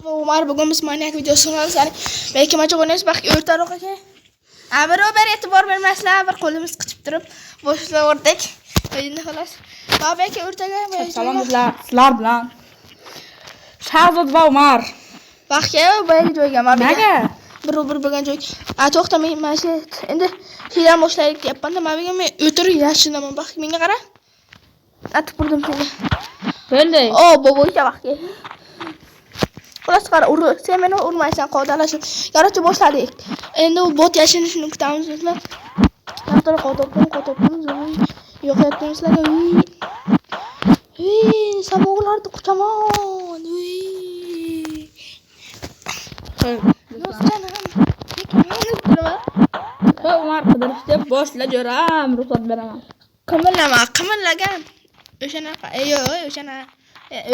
Umar bugün biz manyak videosu olamiz. Belki maç oynayız. Bak o'rtaroq aka. Beraber e'tibor bermaslar, bir qo'limiz qichib turib boshlaverdik. Endi xolos. Va belki o'rtaga Salom sizlar bilan. Shahzod va Umar. Baxya bu joyga Nega? Bir bo'lgan joy. To'xta, men mana shu endi hiylan boshlaylik deyapman-da. Men o'tirib yashinaman. Bak menga qara. Atib burdim seni. Bo'ldi. Boboycha baxya. Xolos qara, sen meni urmaysan, qo'dalashib. Garochi boshladik. Endi u bot yashinishini kutamiz bizlar. Naqdar qotopdim. Yo'qyaptimizlar. Samoqlarni quchaman. Umar qidirishda boshlab yuram, ruxsat beraman. Qimirlagan.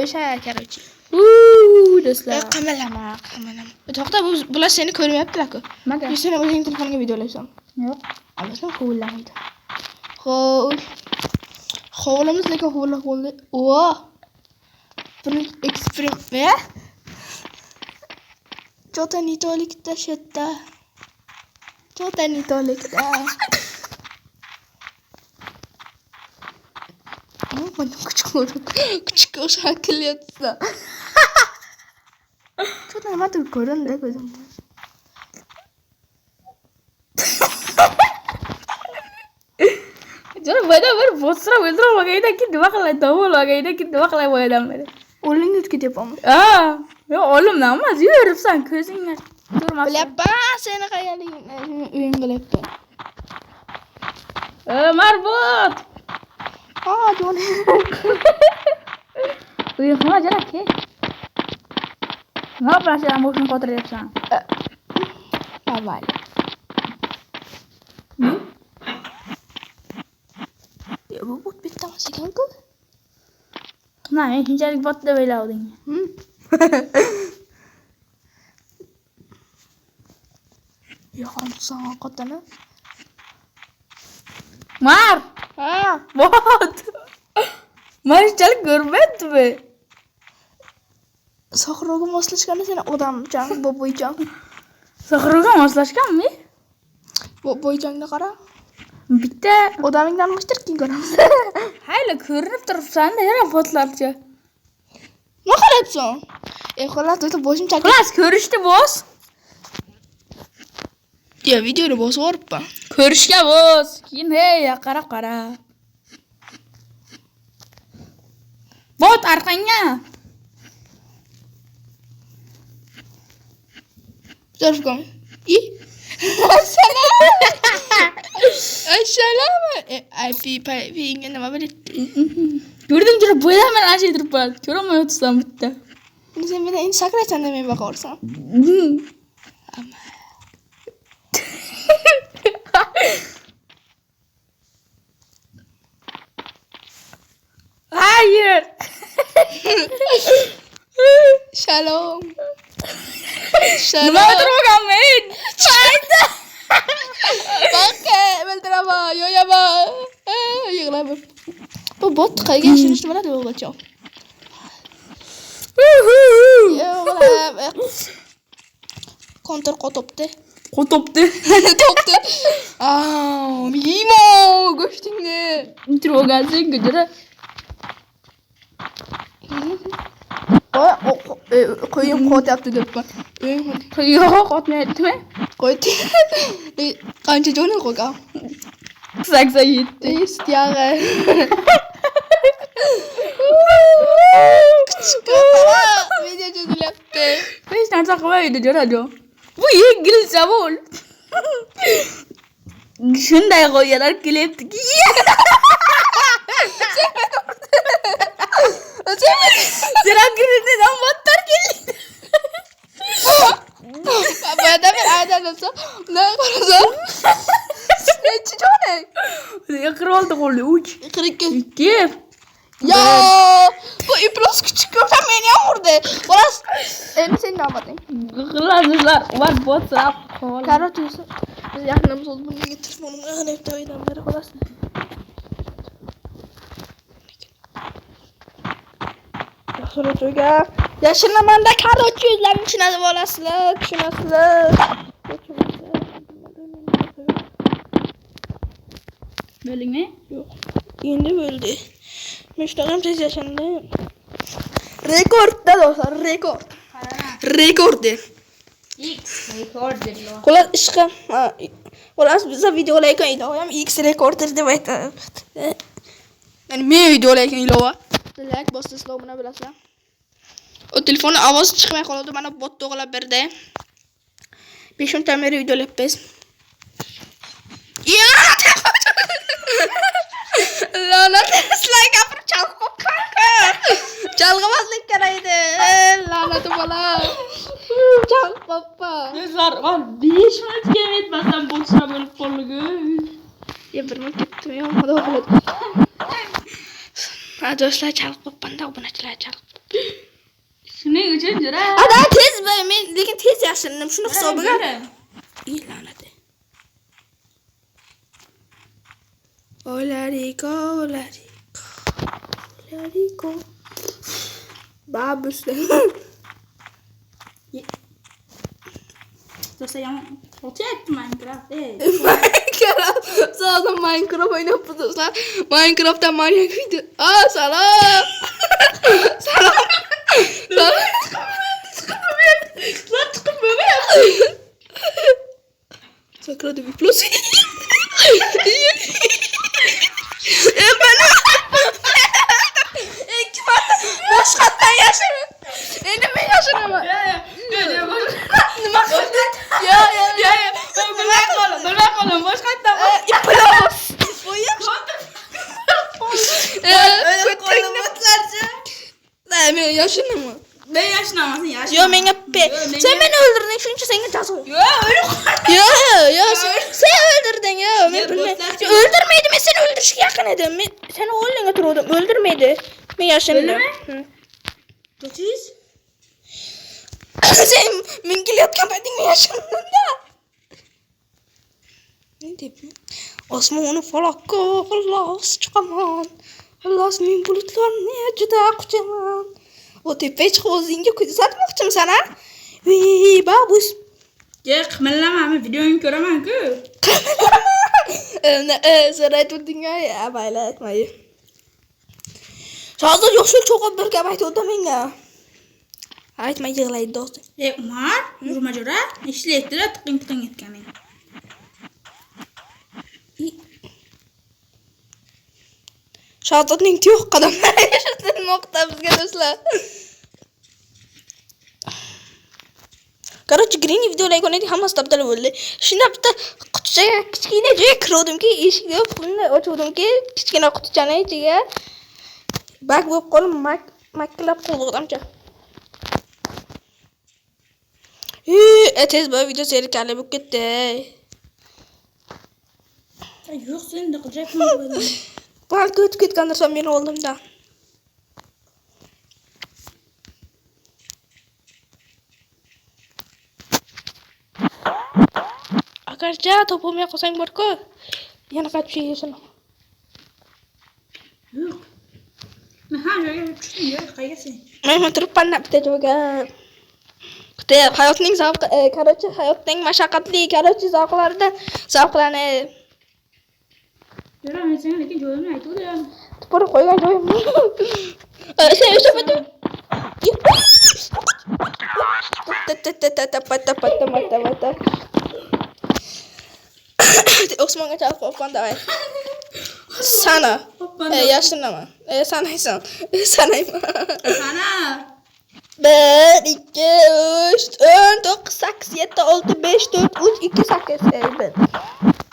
O'sha karochi. Do'stlar. Qimirlama. To'xta, bular seni ko'rmayaptilar-ku. Nega? Sen o'zing telefonga videolaysan. Yo'q. Albatta qo'llamaydi. Hovlimiz lekin hovli. Bir eksperiment. Chota nitolikda shetda. Bana küçük o'sha kelyapti. Chota nima deb ko'rindi ko'zimda. Jana bada bir bosra o'ldirmagayda ki nima qilay, davolamayda ki nima qilay bo'yadam meni. O'lingiz ketyapmi? Yo olimdan emas, yuribsan ko'zingga. Ko'rmas. Bilaman seni qayerligingni uying bilyapti. Marbut. Joni. Uyuqma jana ke. Nima bilan boshini qotiryapsan? Avval. Bu bot bitta emas ekan-ku. Men shunchalik bot deb o'ylavdim. Yo'qolsan qotini. Mar. Bot. Marshalik ko'rmayaptimi? Sohroga moslashganda sen odamchan, boboychan. Sohroga moslashganmi? Boboychangni qara. Bitta Odamingdan mashtir kim ko'ramiz? Hayla ko'rinib turibsan-da, yana botlarcha. Nima qilyapsan? Xolos, o'ta boshim chaqib. Xolos, ko'rishdi bos. Ya videoni bosib yuboribman. Ko'rishga bos. Keyin qara. Bot arqangga. Zarfkom. Assalomu. Pingga nima bo'ldi? Ko'rdim turib bo'ydaman acha turibman. Ko'rolmayapsan bitta. Sen meni endi sakraysan deb men baqaversan. Hayır. Shalom. Nima o'tirgan men? Fayda. Bakka, bildirama, yo'yama. Yig'lab. Bu bot qayerga yashinishni biladi o'g'ilcha. Kontor qotopdi. Qotopdi. Mimo, go'shtingni. Introgatsiya gidira. Qo'yim qotyapti debman. Yo'q, otmayaptimi? Qo'ydi. Qancha jo'ni qo'ygan? 87. Istiyag'i. Video cho'zilyapti. Hech narsa qilmaydi jo'rajo. Bu yengil savol. Shunday g'oyalar kelyaptiki. Sen kirdidan botlar keldi. Bada bir aydansa, ne qarasa? Nechi jo'ni? Yaqir oldi qo'lni 3. 42. 2. Ya, bu iplos küçük görsem beni ham urdi. Xolos, endi sen navbating. G'ilazlar, ular botsrab qol. Karochi, biz yaqinimiz oldu. Bunga telefonimga qanday oydan beri xolos. Suruvchiga yashirinamanda korotchi yuzlarni tushunadi olasizlar, tushunasizlar. Bo'ldingmi? Yo'q. Endi bo'ldi. Mushtaqam tez yashandi. Rekordda do'stlar, rekord. Rekord. X rekord dedi. Qo'lar ishqa. Xolos biz videolarga ilovam X rekorder deb aytadi. Ya'ni men videolarga ilova. Like bosasizlar, buni bilasizlar. O telefonni ovoz chiqmay qoladi, mana bot to'g'rilab berdi. 5-10 ta meri videolayapmiz. Lanat sizlar gapirib chalqib kanka. Chalg'amaslik kerak edi. Lanat bola. Chalqibpa. Bizlar 5 minutga yetmasam boshqa bo'lib qoldi. Ya bir minut ketdim, yo, xudo xoladi. Ha, do'stlar chalqibpanda, obunachilar chalqib. Shuning uchun jira. Ada tez men lekin tez yashirindim, shuni hisobiga. Lanat. Olariko, olariko. Olariko. Babus. Do'stlar ham o'tyapti Minecraft. Minecraft. Sağda Minecraft oynayıp dostlar. Minecraft'ta manyak video. Aa salam. Salam. Salam. Lan çıkın böyle yap. Sakladı bir plus. Başkattan yaşarım. Elim ben yaşarım ama. Ya. Bırak oğlum. Başkattan. Plus. Öyle koyulmazlarca. Ben yaşarım mı? Ben yaşlanmasın yaş. Yo menga sen beni öldürdün şunun için seni cazı. Yo öyle koy. Yo sen öldürdün ya. Ben öldürmeydi, ben seni öldürüşe yakın edim. Ben seni oğluna götürüyordum. Öldürmeydi. Ben yaşlandım. Öyle mi? Kaçıyız? Sen mingil yatkan ben yaşlandım da. Ne diyeyim? Osmanı falakka Allah çıkaman. Allah min bulutlarını juda kuchaman. O tepeye chiqib o'zingga kuzatmoqchiman sana. Voy, babus. Ya qimillama, men videoni ko'raman-ku. Sen aytding-a, mayli aytmay. Hozir yo'qsul cho'qib bir gap aytdi menga. Aytmay yig'laydi do'stim. Umar, yurma jura, ishlaydi-da, tiqin etganing. Shahzodning yo'q qadamlari yashatilmoqda bizga do'stlar. Короче, green videolarga o'ynaydik, hammasi tabdil bo'ldi. Shunda bitta qutichaga kichkina joyga kirdimki, eshikni pulni ochuvdimki, kichkina qutichaning ichiga bak bo'lib qolib, makkilab qo'ygancha. Tez bu video zerikarli bo'lib ketdi. Yo'q, sen de qilyapman. Balki o'tib ketgandirsan men oldimda. Agarcha topolmay qolsang bor-ku, yana qaytib yeysan. Yo'q. Ha, joyga tushdim, yo'q, qayersin? Men turibman bitta joyga. Bitta hayotning zavqi, короче, hayotning mashaqqatli, короче, zavqlaridan zavqlanib. Yuraman sen, lekin joyimni aytdim. Tupurib qo'ygan joyim. Sen o'sha bitta. Osmonga chalib qo'ygan davay. Sana. Yashinama. Sanaysan. Sanayman. Sana. 1, 2, 3, 4, 9, 8, 7, 6, 5, 4, 3, 2, 8.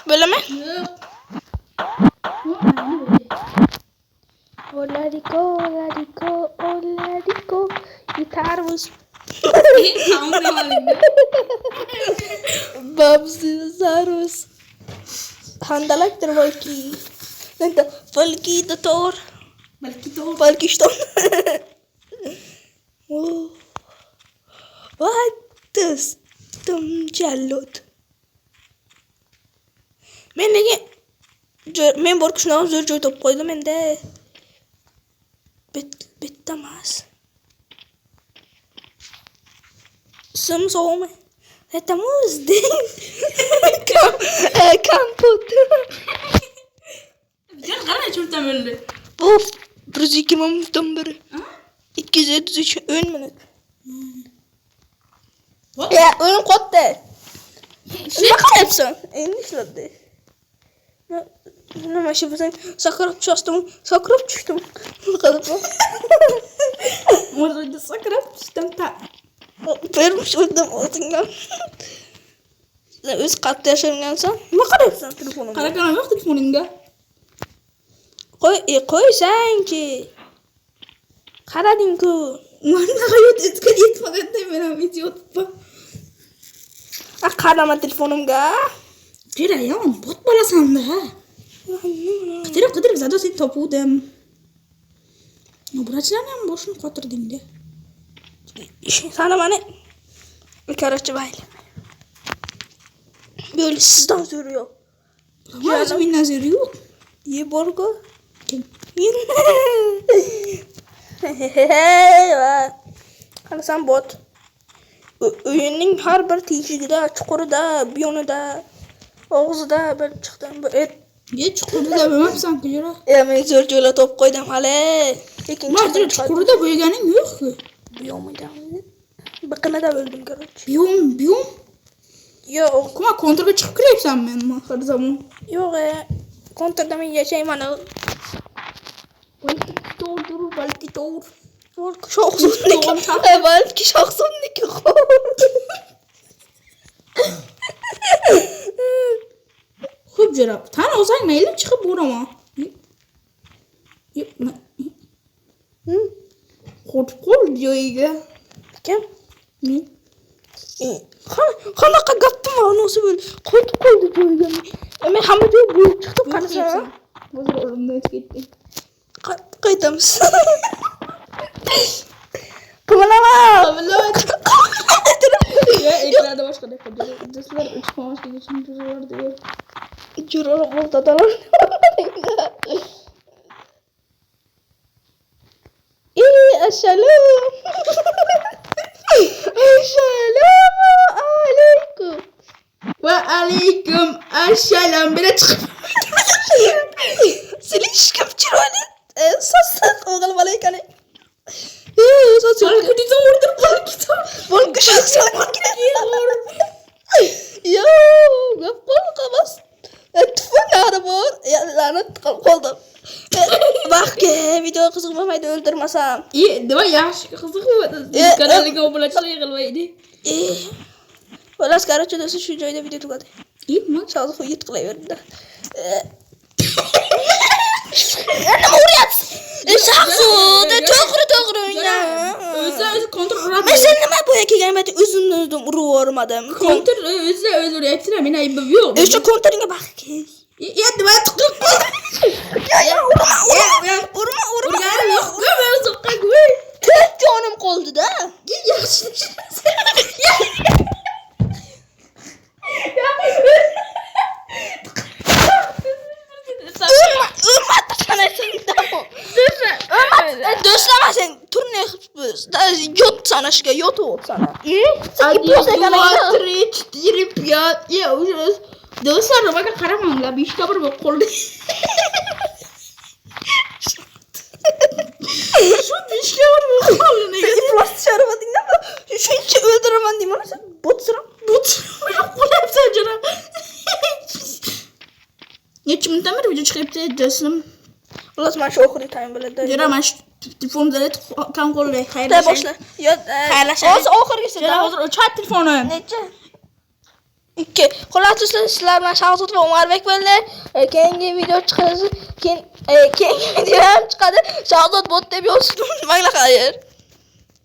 Bo'limi? Yo'q. Olariko, gitarvus. Babsi zarus. Handalaktir balki. Nenta balki dator. Balki shton. What this? Tum jallod. Men bor kushni zo'r joy topib qo'ydim endi. Bitta emas. Issiqmi sovuqmi? Aytamiz deng. Kompot. Can qara churtam o'ldi. Of, 102 minutdan beri. 273 10 minut. Ya, o'yin qotdi. Nima qilyapsan? Endi ishladi. Nima shu bizning sakrab tushdim. Qilib. O'rda sakrab tushdim ta. Bermish o'rdim o'zingga. Sen o'z qatda yashagansan. Nima qilyapsan telefoningga? Qaragana yo'q telefoningga. Qo'ysanki. Qarading-ku. Mana hayot yetmaganda men ham idiotman. Qarama telefonimga. Jirayon, bot bo'lasan-da. Qidirib zado seni topuvdim. Obrachilarni ham boshini qotirding-da. Sana mana короче bayli. Böyle sizden soruyor. Ama mindan zo'ri yo'q. Ye borgo. Kim? Qanasan bot. O'yinning har bir teshigida, chuqurida, buyonida, og'zida bir chiqdim. Bu et. Ye chuqurida bo'lmabsan-ku, jira. Men zo'r joyla top qo'ydim hali. Lekin Majra chuqurida bo'lganing yo'q-ku. Buyonmaydami? Biqinida o'ldim, короче. Buyum. Yo'q. Kuma kontrga chiqib kiryapsan men har zamon. Yo'q, kontrda men yashayman. Balki to'g'ri. Balki shoxsonniki. Xo'p, jira. Tan olsang mayli chiqib boraman. Qo'yib qo'y joyiga. Kim? Men. Qanaqa gapmi ma'nosi bo'l. Qo'yib qo'ydi joyiga. Men hamma joy bo'lib chiqdim qarasa. Hozir o'limdan ketdim. Qaytamiz. Qimalama. Ya ekranda boshqa qildi. Do'stlar 3 qo'mashlik uchun jurlar diyor. Jurlar o'rtadalar. Assalom. Assalomu alaykum. Va alaykum assalom. Bera chiqib. Слишком chiroyli. So'zsiz o'g'il malaykani. So'zsiz. Balki o'rdir balki. Balki shoxsan Yo, gap qolqamas. Tufunlari bor. La'nat qoldim. Baxtga video qiziq bo'lmaydi o'ldirmasam. Nima yaxshi qiziq bo'ladi. Kanaliga obunachilar yig'ilmaydi. Xolos, короче, do'stlar shu joyda video tugadi. Nima? Hozir xuyit qilaverdi. Nima uryapsiz? Shaxsuda to'g'ri o'yna. O'zi kontrol. Men sen nima bo'ya kelganimda o'zimni urib yubormadim. Kontrol o'zi uryapti, men aybim yo'q. O'sha kontringga baxtga. Ya nima tiqib qo'y. Urma. Men so'qqa qo'y. To'rt jonim qoldi-da. Yaxshi. Urma tanasin. Do'stlama sen turne yot sanashga yot sana. 1, 2, 3, 4, 5. Ya ujuz. Do'stlar nimaga qaramanglar, 5 ta bir bo'lib qoldi. Shu 5 ta bir bo'lib qoldi. Nega Iflos sharafadingmi? Shuncha o'ldiraman deyman, sen botsirab. qo'yapsan jana. Necha minutdan beri video chiqyapti, do'stim. Xullas, mana shu oxirgi time bo'ladi. Jana mana shu telefonda kam qo'llay. Xayrlashing. Boshla. Yo, xayrlashing. Hozir oxirgisi. Jana hozir o'chadi telefonim. Necha? 2. Xullas, sizlar bilan Shahzod va Umarbek bo'ldi. Keyingi video chiqadi. Keyingi video ham chiqadi. Shahzod bot deb yozdim. Mangla xayr.